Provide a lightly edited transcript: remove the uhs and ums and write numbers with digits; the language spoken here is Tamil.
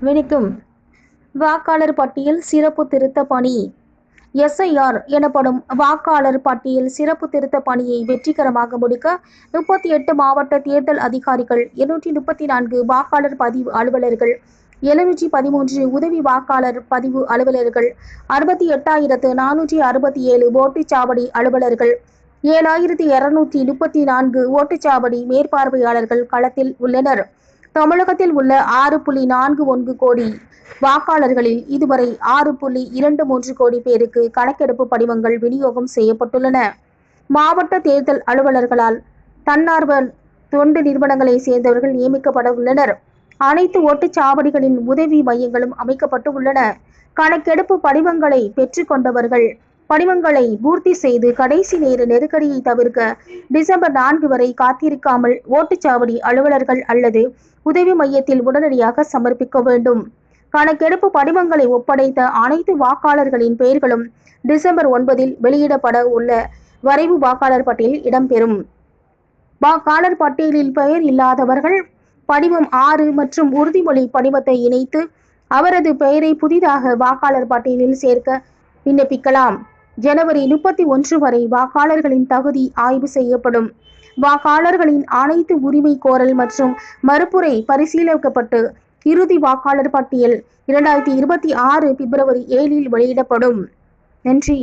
வணக்கம். வாக்காளர் பட்டியல் சிறப்பு திருத்த பணி SIR எனப்படும் வாக்காளர் பட்டியல் சிறப்பு திருத்த பணியை வெற்றிகரமாக முடிக்க 38 மாவட்ட தேர்தல் அதிகாரிகள், 234 வாக்காளர் பதிவு அலுவலர்கள், 713 உதவி வாக்காளர் பதிவு அலுவலர்கள், 68,467 ஓட்டுச்சாவடி அலுவலர்கள், 7,234 ஓட்டுச்சாவடி மேற்பார்வையாளர்கள் களத்தில் உள்ளனர். தமிழகத்தில் உள்ள 6.41 கோடி வாக்காளர்களில் இதுவரை 6.23 கோடி பேருக்கு கணக்கெடுப்பு படிவங்கள் விநியோகம் செய்யப்பட்டுள்ளன. மாவட்ட தேர்தல் அலுவலர்களால் தன்னார்வ தொண்டு நிறுவனங்களை சேர்ந்தவர்கள் நியமிக்கப்பட உள்ளனர். அனைத்து ஓட்டுச்சாவடிகளின் உதவி மையங்களும் அமைக்கப்பட்டு உள்ளன. கணக்கெடுப்பு படிவங்களை பெற்றுக்கொண்டவர்கள் படிவங்களை பூர்த்தி செய்து கடைசி நேர நெருக்கடியை தவிர்க்க டிசம்பர் 4 வரை காத்திருக்காமல் ஓட்டுச்சாவடி அலுவலர்கள் அல்லது உதவி மையத்தில் உடனடியாக சமர்ப்பிக்க வேண்டும். கணக்கெடுப்பு படிவங்களை ஒப்படைத்த அனைத்து வாக்காளர்களின் பெயர்களும் டிசம்பர் 9 வெளியிடப்பட உள்ள வரைவு வாக்காளர் பட்டியலில் இடம்பெறும். வாக்காளர் பட்டியலில் பெயர் இல்லாதவர்கள் படிவம் 6 மற்றும் உறுதிமொழி படிவத்தை இணைத்து அவரது பெயரை புதிதாக வாக்காளர் பட்டியலில் சேர்க்க விண்ணப்பிக்கலாம். ஜனவரி 31 வரை வாக்காளர்களின் தகுதி ஆய்வு செய்யப்படும். வாக்காளர்களின் அனைத்து உரிமை கோரல் மற்றும் மறுப்புரை பரிசீலிக்கப்பட்டு இறுதி வாக்காளர் பட்டியல் 2026 பிப்ரவரி 7 வெளியிடப்படும். நன்றி.